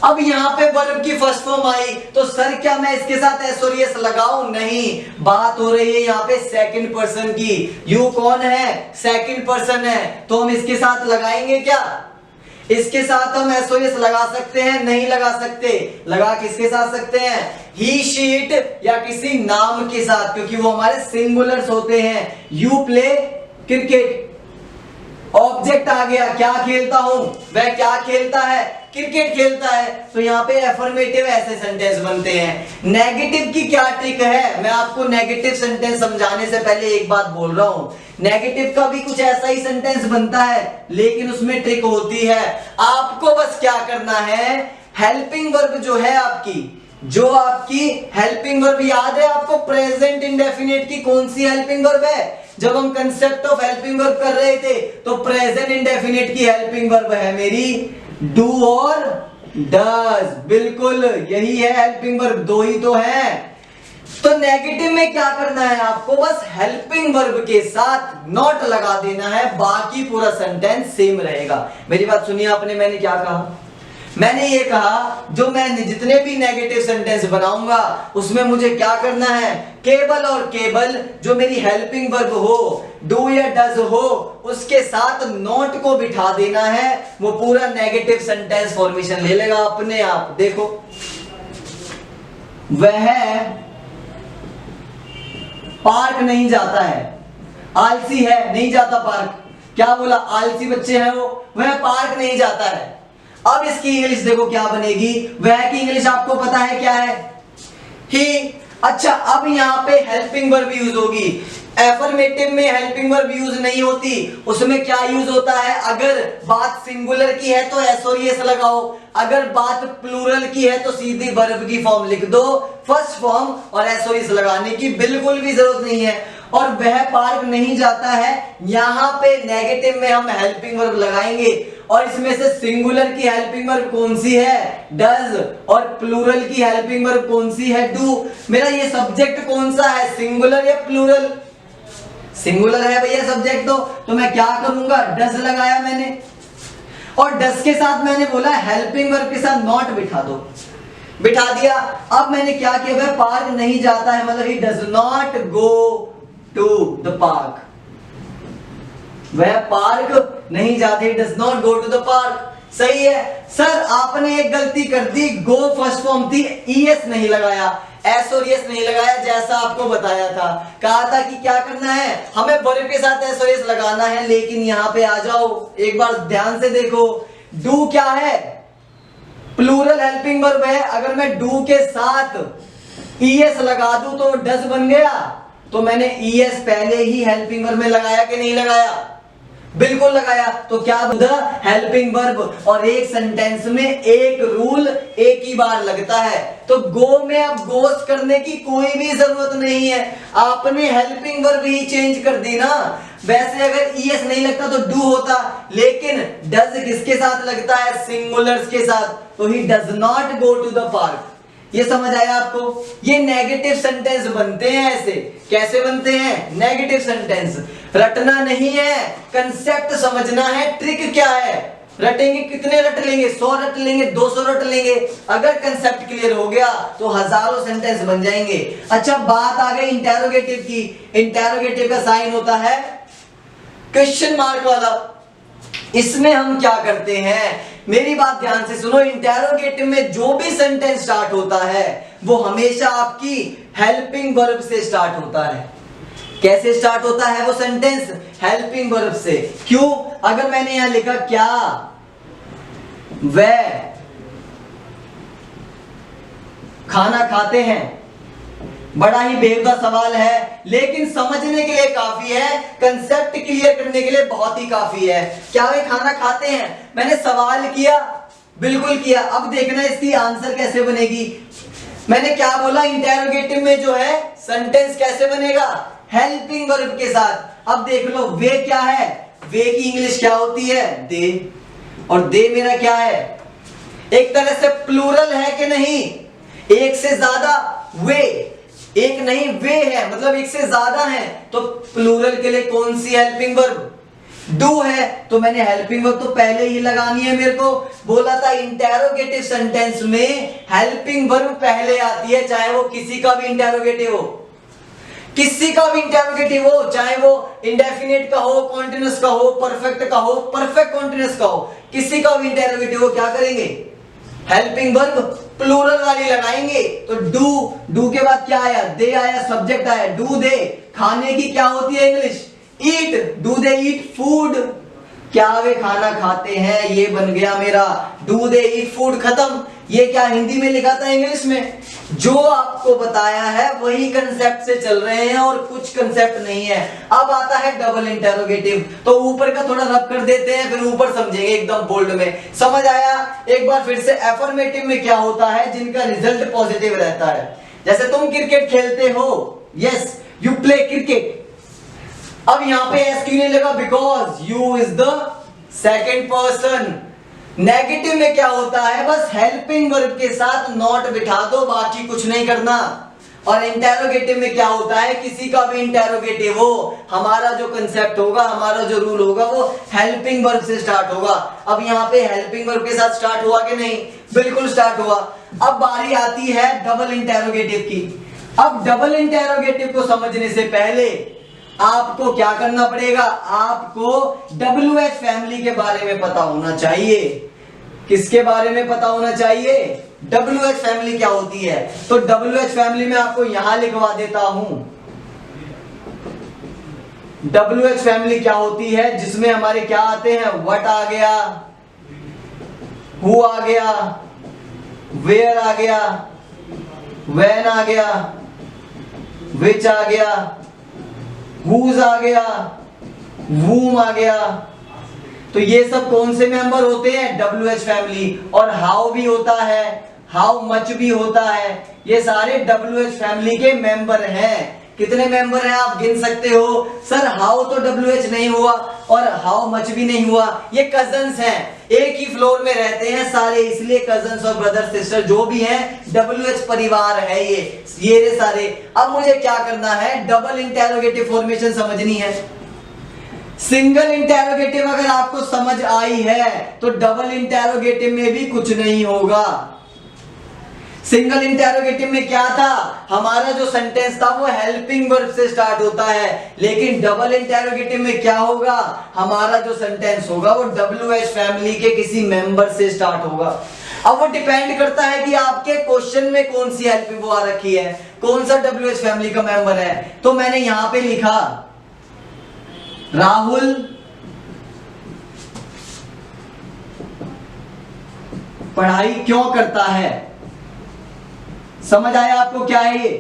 अब यहां पे वर्ब की फर्स्ट फॉर्म आई, तो सर क्या मैं इसके साथ एस और एस लगाऊं, नहीं, बात हो रही है यहां पे सेकंड पर्सन की। यू कौन है, सेकंड पर्सन है, तो हम इसके साथ लगाएंगे क्या, इसके साथ हम एस और एस लगा सकते हैं, नहीं लगा सकते। लगा किसके साथ सकते हैं, ही शीट या किसी नाम के साथ, क्योंकि वो हमारे सिंगुलर्स होते हैं। यू प्ले क्रिकेट, ऑब्जेक्ट आ गया, क्या खेलता हूं, वह क्या खेलता है, क्रिकेट खेलता है। तो यहाँ पे एफर्मेटिव ऐसे सेंटेंस बनते हैं। नेगेटिव की क्या ट्रिक है, मैं आपको नेगेटिव सेंटेंस समझाने से पहले एक बात बोल रहा हूं, नेगेटिव का भी कुछ ऐसा ही सेंटेंस बनता है, लेकिन उसमें ट्रिक होती है। आपको बस क्या करना है, हेल्पिंग वर्ब जो है आपकी, जो आपकी हेल्पिंग वर्ब याद है आपको, प्रेजेंट इंडेफिनिट की कौन सी हेल्पिंग वर्ब है, जब हम कंसेप्ट ऑफ हेल्पिंग वर्ब कर रहे थे तो प्रेजेंट इंडेफिनिट की हेल्पिंग वर्ब है मेरी डू और डज, बिल्कुल यही है हेल्पिंग वर्ब, दो ही तो है। तो नेगेटिव में क्या करना है आपको, बस हेल्पिंग वर्ब के साथ नॉट लगा देना है, बाकी पूरा सेंटेंस सेम रहेगा। मेरी बात सुनिए आपने, मैंने क्या कहा, मैंने ये कहा जो मैं जितने भी नेगेटिव सेंटेंस बनाऊंगा उसमें मुझे क्या करना है, केबल और केबल जो मेरी हेल्पिंग वर्ब हो, डू या डज हो, उसके साथ नॉट को बिठा देना है, वो पूरा नेगेटिव सेंटेंस फॉर्मेशन ले लेगा अपने आप। देखो, वह पार्क नहीं जाता है, आलसी है, नहीं जाता पार्क, क्या बोला, आलसी बच्चे हैं वो, वह पार्क नहीं जाता है। अब इसकी इंग्लिश देखो क्या बनेगी, वह की इंग्लिश आपको पता है क्या है, ही। अच्छा, अब यहां पे हेल्पिंग वर्ब यूज होगी। एफर्मेटिव में हेल्पिंग वर्ब यूज नहीं होती, उसमें क्या यूज होता है, अगर बात सिंगुलर की है तो एस और एस लगाओ, अगर बात प्लूरल की है तो सीधी वर्ब की फॉर्म लिख दो, फर्स्ट फॉर्म, और एस और एस लगाने की बिल्कुल भी जरूरत नहीं है। और वह पार्क नहीं जाता है, यहां पे नेगेटिव में हम हेल्पिंग वर्ब लगाएंगे, और इसमें से सिंगुलर की हेल्पिंग वर्ब कौन सी है, डज, और प्लूरल की हेल्पिंग वर्ब कौन सी है, डू। मेरा ये सब्जेक्ट कौन सा है, सिंगुलर या प्लूरल, सिंगुलर है भैया सब्जेक्ट, तो मैं क्या करूंगा, डज लगाया मैंने, और डज के साथ मैंने बोला हेल्पिंग वर्ब के साथ नॉट बिठा दो, बिठा दिया। अब मैंने क्या किया, वह पार्क नहीं जाता है, मतलब he does not go to the park, वह पार्क नहीं जाते, does not go to the park. सही है। सर आपने एक गलती कर दी, गो फर्स्ट फॉर्म थी, ईएस नहीं लगाया, एस और एस नहीं लगाया, जैसा आपको बताया था, कहा था कि क्या करना है, हमें वर्ब के साथ एस और एस लगाना है। लेकिन यहां पे आ जाओ, एक बार ध्यान से देखो, डू क्या है, प्लूरल हेल्पिंग वर्ब है, अगर मैं डू के साथ ईएस लगा दूं तो डज बन गया, तो मैंने ईएस पहले ही हेल्पिंग वर्ब में लगाया कि नहीं लगाया, बिल्कुल लगाया। तो क्या द हेल्पिंग वर्ब, और एक सेंटेंस में एक रूल एक ही बार लगता है, तो गो में अब गोस करने की कोई भी जरूरत नहीं है, आपने हेल्पिंग वर्ब ही चेंज कर दी ना। वैसे अगर ईएस नहीं लगता तो डू होता, लेकिन डज किसके साथ लगता है, सिंगुलर्स के साथ, तो he does not go to the park. ये समझ आया आपको, ये नेगेटिव सेंटेंस बनते हैं ऐसे। कैसे बनते हैं नेगेटिव सेंटेंस, रटना नहीं है, कंसेप्ट समझना है, ट्रिक क्या है, रटेंगे कितने रट लेंगे, 100 रट लेंगे, 200 रट लेंगे, अगर कंसेप्ट क्लियर हो गया तो हजारों सेंटेंस बन जाएंगे। अच्छा, बात आ गई इंटेरोगेटिव की। इंटेरोगेटिव का साइन होता है क्वेश्चन मार्क वाला। इसमें हम क्या करते हैं, मेरी बात ध्यान से सुनो, इंटेरोगेटिव में जो भी सेंटेंस स्टार्ट होता है वो हमेशा आपकी हेल्पिंग वर्ब से स्टार्ट होता है। कैसे स्टार्ट होता है वो सेंटेंस? हेल्पिंग वर्ब से। क्यों? अगर मैंने यहां लिखा क्या वह खाना खाते हैं, बड़ा ही बेहुदा सवाल है, लेकिन समझने के लिए काफी है, कंसेप्ट क्लियर करने के लिए बहुत ही काफी है। क्या वे खाना खाते हैं? मैंने सवाल किया, बिल्कुल किया। अब देखना इसकी आंसर कैसे बनेगी। मैंने क्या बोला? इंटेरोगेटिव में जो है सेंटेंस कैसे बनेगा? हेल्पिंग वर्ब के साथ। अब देख लो, वे क्या है? वे की इंग्लिश क्या होती है? दे। और दे मेरा क्या है? एक तरह से प्लूरल है कि नहीं? एक से ज्यादा वे, एक नहीं वे है, मतलब एक से ज्यादा है। तो प्लूरल के लिए कौन सी हेल्पिंग वर्ब? डू है। तो मैंने हेल्पिंग वर्ब तो पहले ही लगानी है। मेरे को बोला था इंटेरोगेटिव सेंटेंस में हेल्पिंग वर्ब पहले आती है, चाहे वो किसी का भी इंटेरोगेटिव हो, किसी का भी इंटेरोगेटिव हो, चाहे वो इंडेफिनिट का हो, कॉन्टिन्यूअस का हो, परफेक्ट का हो, परफेक्ट कॉन्टिन्यूअस का हो, किसी का भी इंटेरोगेटिव हो, क्या करेंगे? हेल्पिंग वर्ब प्लूरल वाली लगाएंगे। तो डू के बाद क्या आया? दे आया, सब्जेक्ट आया, डू दे। खाने की क्या होती है English? Eat. Do they eat food? क्या वे खाना खाते हैं? ये बन गया मेरा डू दे ईट फूड, खत्म। ये क्या हिंदी में लिखा था, इंग्लिश में? जो आपको बताया है वही कंसेप्ट से चल रहे हैं और कुछ कंसेप्ट नहीं है। अब आता है डबल इंटेरोगेटिव, तो ऊपर का थोड़ा रब कर देते हैं, फिर ऊपर समझेंगे एकदम बोल्ड में। समझ आया? एक बार फिर से एफर्मेटिव में क्या होता है? जिनका रिजल्ट पॉजिटिव रहता है। जैसे तुम क्रिकेट खेलते हो, यस यू प्ले क्रिकेट। अब यहां पे एस क्यों नहीं लगा? Because you is the second person. Negative में क्या होता है? बस हेल्पिंग वर्ब के साथ नॉट बिठा दो, बाकी कुछ नहीं करना। और इंटेरोगेटिव में क्या होता है? किसी का भी इंटेरोगेटिव हो, हमारा जो कंसेप्ट होगा, हमारा जो रूल होगा, वो हेल्पिंग वर्ब से स्टार्ट होगा। अब यहाँ पे हेल्पिंग वर्ब के साथ स्टार्ट हुआ कि नहीं? बिल्कुल स्टार्ट हुआ। अब बारी आती है डबल इंटेरोगेटिव की। अब डबल इंटेरोगेटिव को समझने से पहले आपको क्या करना पड़ेगा? आपको WH फैमिली के बारे में पता होना चाहिए। किसके बारे में पता होना चाहिए? WH फैमिली क्या होती है। तो WH फैमिली में आपको यहां लिखवा देता हूं। WH फैमिली क्या होती है? जिसमें हमारे क्या आते हैं? व्हाट आ गया, हु आ गया, वेयर आ गया, व्हेन आ गया, विच आ गया, whose आ गया, whom आ गया। तो ये सब कौन से मेंबर होते हैं? WH family. और हाउ भी होता है, हाउ मच भी होता है। ये सारे WH फैमिली के मेंबर हैं। कितने मेंबर हैं आप गिन सकते हो? सर हाउ तो WH नहीं हुआ और हाउ मच भी नहीं हुआ, ये कजन्स हैं, एक ही फ्लोर में रहते हैं सारे, इसलिए कजन्स और ब्रदर सिस्टर जो भी हैं WH परिवार है ये रे सारे। अब मुझे क्या करना है? डबल इंटेरोगेटिव फॉर्मेशन समझनी है। सिंगल इंटेरोगेटिव अगर आपको समझ आई है तो डबल इंटेरोगेटिव में भी कुछ नहीं होगा। सिंगल इंटेरोगेटिव में क्या था? हमारा जो सेंटेंस था वो हेल्पिंग वर्ब से स्टार्ट होता है, लेकिन डबल इंटेरोगेटिव में क्या होगा? हमारा जो सेंटेंस होगा वो WH फैमिली के किसी मेंबर से स्टार्ट होगा। अब वो डिपेंड करता है कि आपके क्वेश्चन में कौन सी हेल्पिंग वो आ रखी है, कौन सा WH फैमिली का मेंबर है। तो मैंने यहां पे लिखा राहुल पढ़ाई क्यों करता है। समझ आया आपको क्या है ये?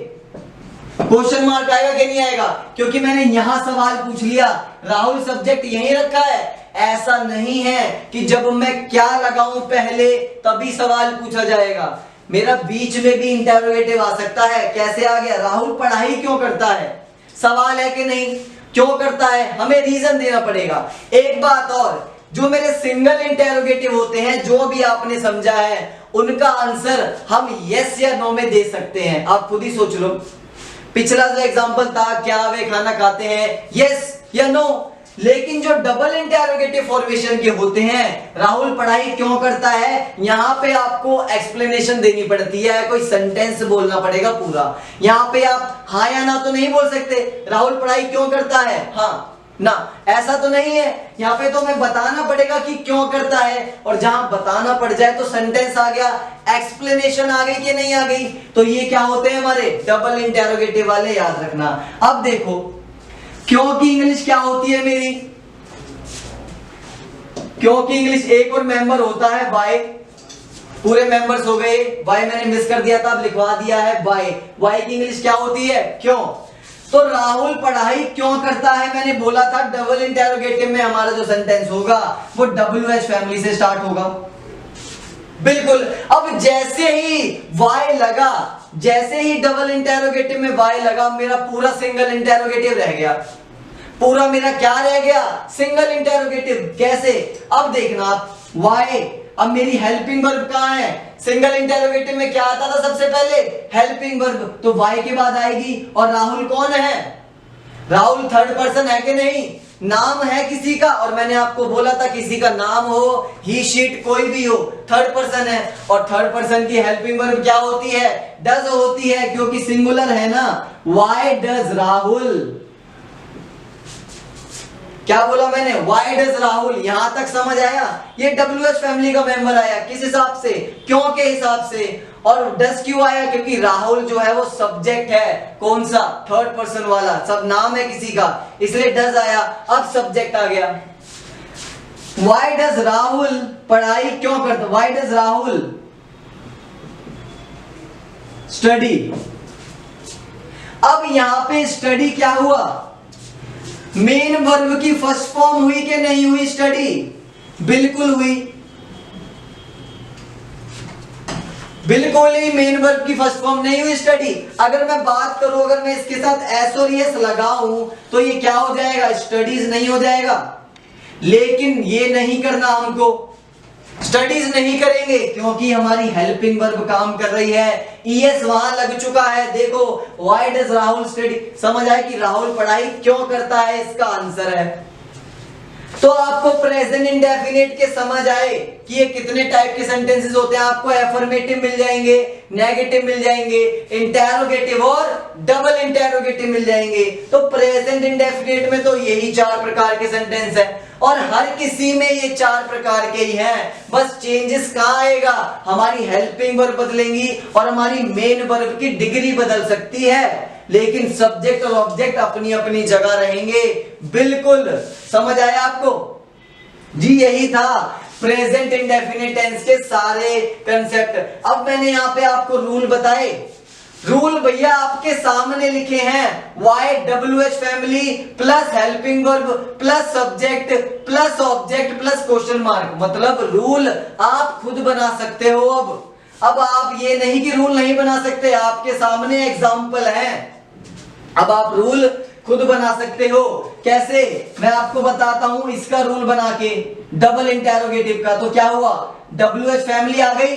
क्वेश्चन मार्क आएगा कि नहीं आएगा? क्योंकि मैंने यहां सवाल पूछ लिया, राहुल सब्जेक्ट यहीं रखा है। ऐसा नहीं है कि जब मैं क्या लगाऊं पहले तभी सवाल पूछा जाएगा। मेरा बीच में भी इंटेरोगेटिव आ सकता है। कैसे आ गया? राहुल पढ़ाई क्यों करता है, सवाल है कि नहीं? क्यों करता है, हमें रीजन देना पड़ेगा। एक बात और, जो मेरे सिंगल इंटेरोगेटिव होते हैं, जो भी आपने समझा है उनका आंसर हम यस या नो में दे सकते हैं। आप खुद ही सोच लो, पिछला जो एग्जांपल था, क्या वे खाना खाते हैं, यस या नो। लेकिन जो डबल इंटेरोगेटिव फॉर्मेशन के होते हैं, राहुल पढ़ाई क्यों करता है, यहां पे आपको एक्सप्लेनेशन देनी पड़ती है, कोई सेंटेंस बोलना पड़ेगा पूरा। यहां पे आप हाँ या ना तो नहीं बोल सकते, राहुल पढ़ाई क्यों करता है, हाँ ना, ऐसा तो नहीं है। यहाँ पे तो हमें बताना पड़ेगा कि क्यों करता है, और जहां बताना पड़ जाए तो सेंटेंस आ गया, एक्सप्लेनेशन आ गई कि नहीं आ गई। तो ये क्या होते हैं हमारे डबल इंटेरोगेटिव वाले, याद रखना। अब देखो क्योंकि इंग्लिश क्या होती है मेरी, क्योंकि इंग्लिश एक और मेंबर होता है वाई, पूरे मेंबर्स हो गए, वाई मैंने मिस कर दिया था, अब लिखवा दिया है वाई। वाई की इंग्लिश क्या होती है, क्यों। तो राहुल पढ़ाई क्यों करता है, मैंने बोला था डबल इंटेरोगेटिव में हमारा जो सेंटेंस होगा वो WH फैमिली से स्टार्ट होगा। बिल्कुल। अब जैसे ही वाई लगा, जैसे ही डबल इंटेरोगेटिव में वाई लगा, मेरा पूरा सिंगल इंटेरोगेटिव रह गया, पूरा मेरा क्या रह गया, सिंगल इंटेरोगेटिव। कैसे, अब देखना आप, वाई, अब मेरी हेल्पिंग वर्ब कहां है, सिंगल इंटेरोगेटिव में क्या आता था सबसे पहले, हेल्पिंग वर्ब, तो वाई के बाद आएगी। और राहुल कौन है, राहुल थर्ड पर्सन है कि नहीं, नाम है किसी का, और मैंने आपको बोला था किसी का नाम हो, ही शीट कोई भी हो, थर्ड पर्सन है। और थर्ड पर्सन की हेल्पिंग वर्ब क्या होती है, डज होती है, क्योंकि सिंगुलर है ना। व्हाई डज राहुल, क्या बोला मैंने, व्हाई डज राहुल, यहां तक समझ आया। ये WH फैमिली का मेंबर आया, किस हिसाब से, क्यों के हिसाब से। और डज क्यों आया, क्योंकि राहुल जो है वो सब्जेक्ट है, कौन सा, थर्ड पर्सन वाला, सब नाम है किसी का, इसलिए डज आया। अब सब्जेक्ट आ गया, व्हाई डज राहुल पढ़ाई क्यों करता, व्हाई डज राहुल स्टडी। अब यहां पे स्टडी क्या हुआ, मेन वर्ब की फर्स्ट फॉर्म हुई कि नहीं हुई स्टडी, बिल्कुल हुई, बिल्कुल ही मेन वर्ब की फर्स्ट फॉर्म नहीं हुई स्टडी। अगर मैं बात करूं, अगर मैं इसके साथ एस और एस लगाऊं तो ये क्या हो जाएगा, स्टडीज नहीं हो जाएगा। लेकिन ये नहीं करना हमको, स्टडीज नहीं करेंगे क्योंकि हमारी हेल्पिंग वर्ब काम कर रही है, ईएस वहां लग चुका है। देखो व्हाई डज राहुल स्टडी, समझ आए कि राहुल पढ़ाई क्यों करता है, इसका आंसर है। तो आपको प्रेजेंट इंडेफिनिट के समझ आए कि ये कितने टाइप के सेंटेंसेस होते हैं। आपको एफर्मेटिव मिल जाएंगे, नेगेटिव मिल जाएंगे, इंटेरोगेटिव और डबल इंटेरोगेटिव मिल जाएंगे। तो प्रेजेंट इंडेफिनिट में तो यही 4 प्रकार के सेंटेंस है, और हर किसी में ये 4 प्रकार के ही हैं। बस चेंजेस कहां आएगा, हमारी हेल्पिंग वर्ब बदलेंगी और हमारी मेन वर्ब की डिग्री बदल सकती है, लेकिन सब्जेक्ट और ऑब्जेक्ट अपनी अपनी जगह रहेंगे। बिल्कुल समझ आया आपको जी, यही था प्रेजेंट इंडेफिनिट टेंस के सारे कंसेप्ट। अब मैंने यहां पे आपको रूल बताए, रूल भैया आपके सामने लिखे हैं, YWH family plus helping verb plus subject plus object plus question mark, मतलब रूल आप खुद बना सकते हो। अब आप ये नहीं कि रूल नहीं बना सकते, आपके सामने एग्जाम्पल है, अब आप रूल खुद बना सकते हो। कैसे, मैं आपको बताता हूं इसका रूल बना के, डबल इंटेरोगेटिव का। तो क्या हुआ, WH फैमिली आ गई,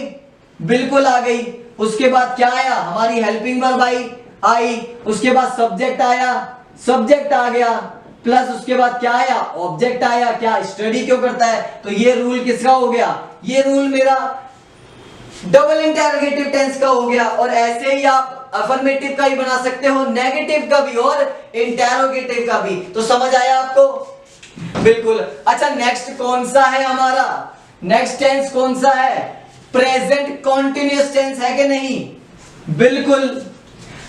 बिल्कुल आ गई। उसके बाद क्या आया, हमारी हेल्पिंग वर्ब आई, उसके बाद सब्जेक्ट आया, सब्जेक्ट आ गया, प्लस उसके बाद क्या आया, ऑब्जेक्ट आया। क्या, स्टडी क्यों करता है, तो ये रूल किसका हो गया, ये रूल मेरा डबल इंटेरोगेटिव टेंस का हो गया। और ऐसे ही आप अफर्मेटिव का ही बना सकते हो, नेगेटिव का भी और इंटेरोगेटिव का भी। तो समझ आया आपको, बिल्कुल। अच्छा नेक्स्ट कौन सा है हमारा, नेक्स्ट टेंस कौन सा है, प्रेजेंट कॉन्टिन्यूअस टेंस है कि नहीं, बिल्कुल।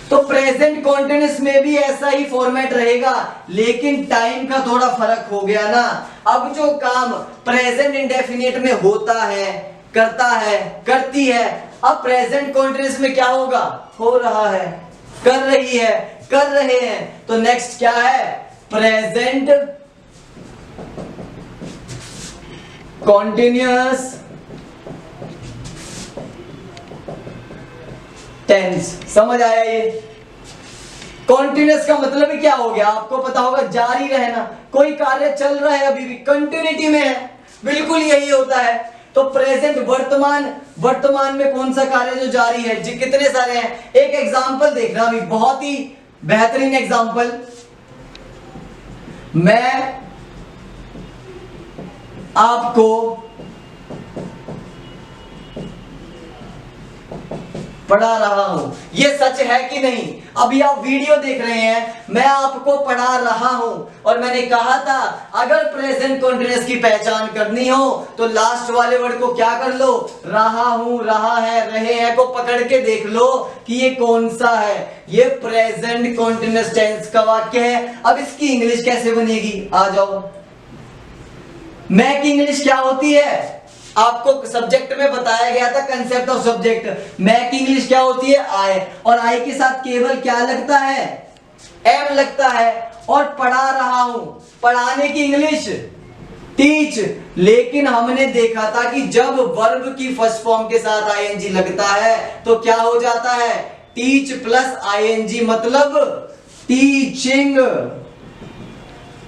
तो प्रेजेंट कॉन्टिन्यूअस में भी ऐसा ही फॉर्मेट रहेगा, लेकिन टाइम का थोड़ा फर्क हो गया ना। अब जो काम प्रेजेंट इंडेफिनिट में होता है, करता है, करती है, अब प्रेजेंट कॉन्टिन्यूअस में क्या होगा, हो रहा है, कर रही है, कर रहे हैं। तो नेक्स्ट क्या है, प्रेजेंट कॉन्टिन्यूअस टेंस। समझ आया, ये कॉन्टिन्यूअस का मतलब ही क्या हो गया, आपको पता होगा, जारी रहना, कोई कार्य चल रहा है अभी भी, कंटिन्यूटी में है, बिल्कुल यही होता है। तो प्रेजेंट वर्तमान में कौन सा कार्य जो जारी है, जी कितने सारे हैं। एक एग्जांपल देखना, अभी बहुत ही बेहतरीन एग्जांपल मैं आपको पढ़ा रहा हूं, ये सच है कि नहीं। अभी आप वीडियो देख रहे हैं, मैं आपको पढ़ा रहा हूं और मैंने कहा था अगर प्रेजेंट कंटीन्यूअस की पहचान करनी हो तो लास्ट वाले वर्ड को क्या कर लो, रहा हूं, रहा है, रहे हैं को पकड़ के देख लो कि ये कौन सा है। ये प्रेजेंट कंटीन्यूअस टेंस का वाक्य है। अब इसकी इंग्लिश कैसे बनेगी, आ जाओ। मैं की इंग्लिश क्या होती है, आपको सब्जेक्ट में बताया गया था कंसेप्ट ऑफ सब्जेक्ट। मैं की इंग्लिश क्या होती है, आई, और आई के साथ केवल क्या लगता है, एम लगता है। और पढ़ा रहा हूं, पढ़ाने की इंग्लिश टीच। लेकिन हमने देखा था कि जब वर्ब की फर्स्ट फॉर्म के साथ आईएनजी लगता है तो क्या हो जाता है, टीच प्लस आईएनजी मतलब टीचिंग।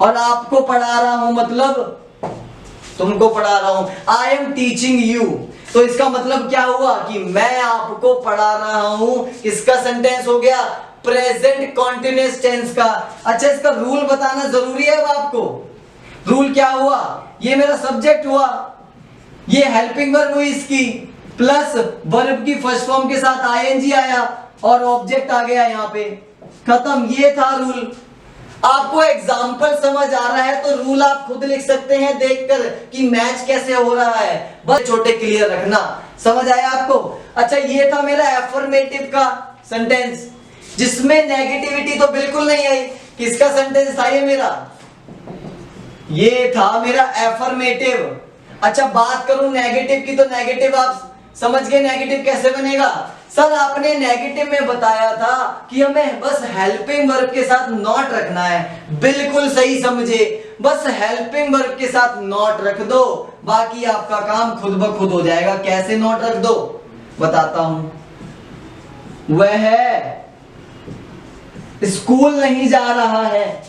और आपको पढ़ा रहा हूं मतलब तुमको पढ़ा रहा हूं, आई एम टीचिंग यू। तो इसका मतलब क्या हुआ कि मैं आपको पढ़ा रहा हूं। इसका सेंटेंस हो गया प्रेजेंट कंटीन्यूअस टेंस का। अच्छा, इसका रूल बताना जरूरी है अब आपको। रूल क्या हुआ, ये मेरा सब्जेक्ट हुआ, ये हेल्पिंग वर्ब हुई इसकी, प्लस वर्ब की फर्स्ट फॉर्म के साथ आईएनजी आया और ऑब्जेक्ट आ गया यहां पे, खत्म। ये था रूल। आपको एग्जाम्पल समझ आ रहा है तो रूल आप खुद लिख सकते हैं देखकर कि मैच कैसे हो रहा है, बस छोटे क्लियर रखना। समझ आया आपको। अच्छा, ये था मेरा एफर्मेटिव का सेंटेंस जिसमें नेगेटिविटी तो बिल्कुल नहीं आई। किसका सेंटेंस था ये मेरा, ये था मेरा एफर्मेटिव। अच्छा, बात करूं नेगेटिव की तो नेगेटिव आप समझ गए नेगेटिव कैसे बनेगा। सर आपने नेगेटिव में बताया था कि हमें बस हेल्पिंग वर्ब के साथ नॉट रखना है। बिल्कुल सही समझे, बस हेल्पिंग वर्ब के साथ नॉट रख दो, बाकी आपका काम खुद ब खुद हो जाएगा। कैसे नॉट रख दो बताता हूं। वह स्कूल नहीं जा रहा है,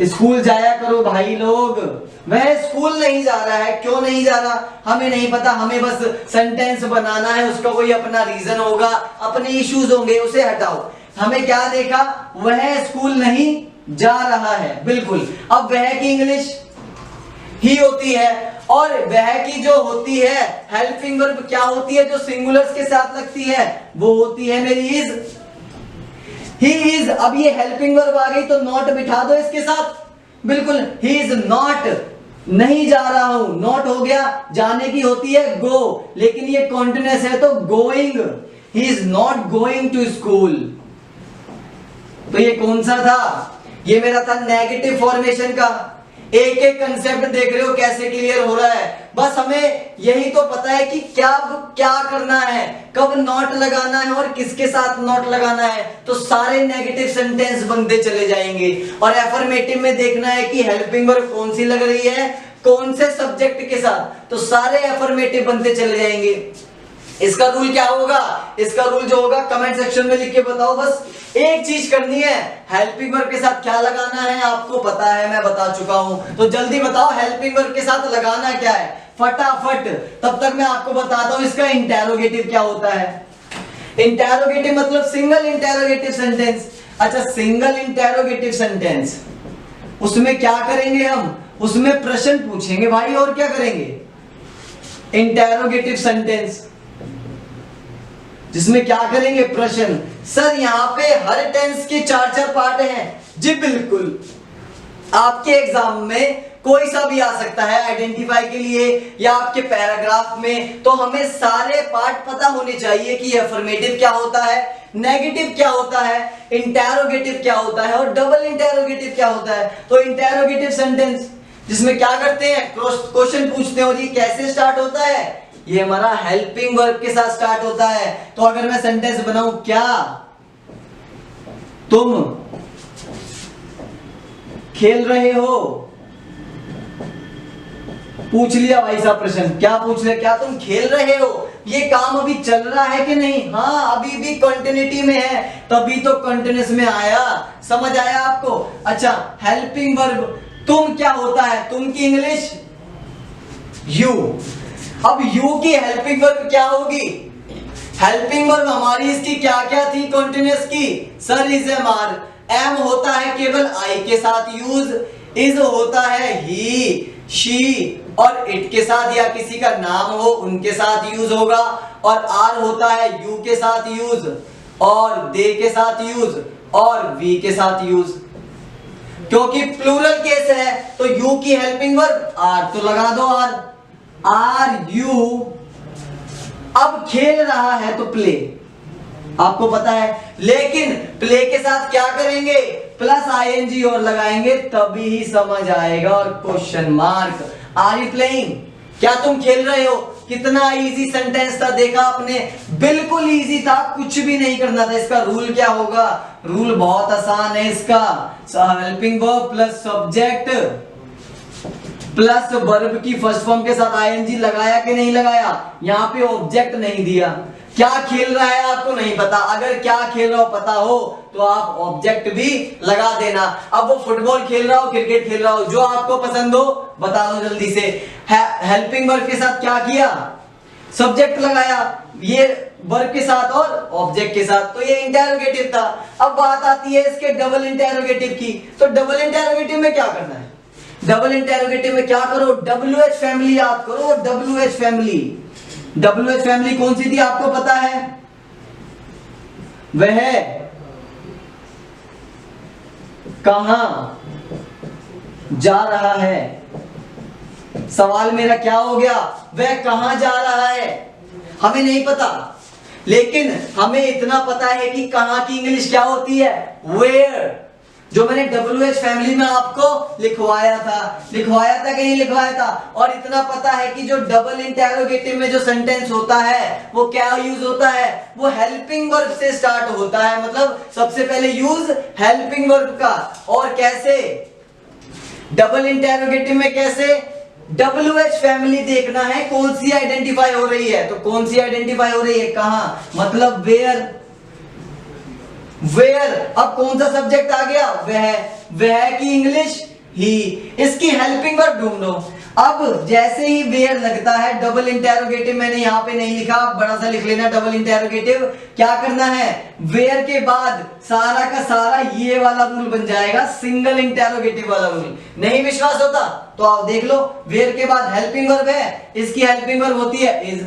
स्कूल जाया करो भाई लोग। वह स्कूल नहीं जा रहा है, क्यों नहीं जा रहा हमें नहीं पता, हमें बस सेंटेंस बनाना है, उसका कोई अपना रीजन होगा, अपने इश्यूज होंगे, उसे हटाओ। हमें क्या देखा, वह स्कूल नहीं जा रहा है, बिल्कुल। अब वह की इंग्लिश ही होती है और वह की जो होती है हेल्पिंग वर्ब क्या होती है, जो सिंगुलर्स के साथ लगती है वो होती है मेरी इज, ही इज। अब ये हेल्पिंग वर्ब आ गई तो नॉट बिठा दो इसके साथ, बिल्कुल। ही इज नॉट, नहीं जा रहा हूं, नॉट हो गया, जाने की होती है गो, लेकिन ये कॉन्टिन्यूअस है तो going. He is not going to school. तो ये कौन सा था, ये मेरा था नेगेटिव फॉर्मेशन का। एक एक कंसेप्ट देख रहे हो कैसे क्लियर हो रहा है। बस हमें यही तो पता है कि क्या करना है, कब नॉट लगाना है और किसके साथ नॉट लगाना है, तो सारे नेगेटिव सेंटेंस बनते चले जाएंगे। और एफर्मेटिव में देखना है कि हेल्पिंग वर्ब कौन सी लग रही है, कौन से सब्जेक्ट के साथ, तो सारे एफर्मेटिव बनते चले जाएंगे। इसका रूल क्या होगा, इसका रूल जो होगा कमेंट सेक्शन में लिख के बताओ। बस एक चीज करनी है, हेल्पिंग वर्ब के साथ क्या लगाना है आपको पता है, मैं बता चुका हूं, तो जल्दी बताओ हेल्पिंग वर्ब के साथ लगाना क्या है फटाफट। तब तक मैं आपको बताता हूं इसका इंटेरोगेटिव क्या होता है। इंटेरोगेटिव मतलब सिंगल इंटेरोगेटिव सेंटेंस। अच्छा, सिंगल इंटेरोगेटिव सेंटेंस, उसमें क्या करेंगे हम, उसमें प्रश्न पूछेंगे भाई, और क्या करेंगे। इंटेरोगेटिव सेंटेंस जिसमें क्या करेंगे, प्रश्न। सर यहाँ पे हर टेंस के 4-4 पार्ट हैं जी, बिल्कुल। आपके एग्जाम में कोई सा भी आ सकता है आइडेंटिफाई के लिए या आपके पैराग्राफ में, तो हमें सारे पार्ट पता होने चाहिए कि अफर्मेटिव क्या होता है, नेगेटिव क्या होता है, इंटेरोगेटिव क्या होता है और डबल इंटेरोगेटिव क्या होता है। तो इंटेरोगेटिव सेंटेंस जिसमें क्या करते हैं, क्वेश्चन पूछते हैं, और ये कैसे स्टार्ट होता है, ये हमारा हेल्पिंग वर्ब के साथ स्टार्ट होता है। तो अगर मैं सेंटेंस बनाऊं, क्या तुम खेल रहे हो, पूछ लिया भाई साहब प्रश्न, क्या पूछ रहे, क्या तुम खेल रहे हो, ये काम अभी चल रहा है कि नहीं, हाँ अभी भी कंटिन्यूटी में है, तभी तो कंटिन्यूअस में आया। समझ आया आपको। अच्छा, हेल्पिंग वर्ब तुम क्या होता है, तुम की इंग्लिश यू। अब यू की हेल्पिंग वर्ब क्या होगी, हेल्पिंग वर्ब हमारी इसकी क्या क्या थी कंटिन्यूअस की, sir is am are, am होता है केवल आई के साथ यूज, इज होता है ही शी और इट के साथ या किसी का नाम हो उनके साथ यूज होगा, और आर होता है यू के साथ यूज। और दे के साथ यूज और वी के साथ यूज। क्योंकि प्लूरल केस है तो यू की हेल्पिंग वर्ब आर, तो लगा दो आर। आर यू अब खेल रहा है तो प्ले, आपको पता है, लेकिन प्ले के साथ क्या करेंगे, प्लस आईएनजी और लगाएंगे तभी ही समझ आएगा। और question mark, are you playing, क्या तुम खेल रहे हो। कितना इजी सेंटेंस था, देखा आपने, बिल्कुल इजी था, कुछ भी नहीं करना था। इसका रूल क्या होगा, रूल बहुत आसान है इसका, helping verb plus subject plus verb की फर्स्ट फॉर्म के साथ आईएनजी लगाया कि नहीं लगाया, यहां पे ऑब्जेक्ट नहीं दिया। क्या खेल रहा है आपको नहीं पता, अगर क्या खेल रहा हो पता हो तो आप ऑब्जेक्ट भी लगा देना। अब वो फुटबॉल खेल रहा हो, क्रिकेट खेल रहा हो, जो आपको पसंद हो बता दो जल्दी से। हेल्पिंग वर्ब के साथ क्या किया, सब्जेक्ट लगाया, ये वर्ब के साथ और ऑब्जेक्ट के साथ, तो ये इंटेरोगेटिव था। अब बात आती है इसके डबल इंटेरोगेटिव की, तो डबल इंटेरोगेटिव में क्या करना है, डबल इंटेरोगेटिव में क्या करो, WH फैमिली याद करो। WH फैमिली, WH फैमिली कौन सी थी आपको पता है, वह कहां जा रहा है। सवाल मेरा क्या हो गया, वह कहां जा रहा है, हमें नहीं पता, लेकिन हमें इतना पता है कि कहां की इंग्लिश क्या होती है, वेयर, जो मैंने WH फैमिली में आपको लिखवाया था कि नहीं लिखवाया था। और इतना पता है कि जो डबल इंटेरोगेटिव में जो सेंटेंस होता है वो क्या यूज होता है, वो हेल्पिंग वर्ब से स्टार्ट होता है, मतलब सबसे पहले यूज हेल्पिंग वर्ब का। और कैसे, डबल इंटेरोगेटिव में कैसे, WH फैमिली देखना है कौन सी आइडेंटिफाई हो रही है, तो कौन सी आइडेंटिफाई हो रही है, कहां, मतलब वेयर। वेयर, अब कौन सा सब्जेक्ट आ गया, वह की इंग्लिश ही, इसकी हेल्पिंग वर्ब ढूंढो। अब जैसे ही वेयर लगता है, डबल इंटेरोगेटिव मैंने यहां पे नहीं लिखा, बड़ा सा लिख लेना, डबल इंटेरोगेटिव क्या करना है, वेयर के बाद सारा का सारा ये वाला रूल बन जाएगा, सिंगल इंटेरोगेटिव वाला रूल। नहीं विश्वास होता तो आप देख लो, वेयर के बाद हेल्पिंग वर्ब है, इसकी हेल्पिंग वर्ब होती है इज।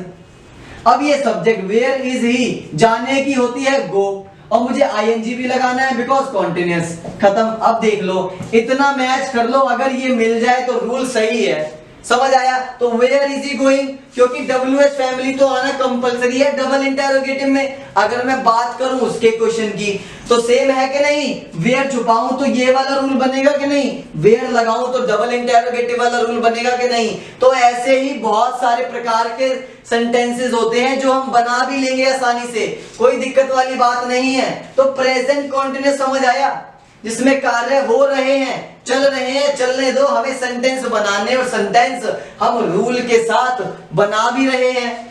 अब ये सब्जेक्ट वेयर इज ही, जाने की होती है गो, और मुझे आईएनजी भी लगाना है बिकॉज कॉन्टिन्यूअस, खत्म। अब देख लो, इतना मैच कर लो, अगर ये मिल जाए तो रूल सही है, समझ आया। तो वेयर इज ही गोइंग, क्योंकि WH फैमिली तो आना कंपलसरी है डबल इंटेरोगेटिव में। अगर मैं बात करूं उसके क्वेश्चन की तो सेम है कि नहीं, वेयर छुपाऊं तो ये वाला रूल बनेगा कि नहीं, वेयर लगाऊं तो डबल इंटेरोगेटिव वाला रूल बनेगा कि नहीं। तो ऐसे ही बहुत सारे प्रकार के सेंटेंसेस होते हैं जो हम बना भी लेंगे आसानी से, कोई दिक्कत वाली बात नहीं है। तो प्रेजेंट कॉन्टिन्यूअस समझ आया, जिसमें कार्य हो रहे हैं, चल रहे हैं, चलने दो, हमें सेंटेंस बनाने, और सेंटेंस हम रूल के साथ बना भी रहे हैं।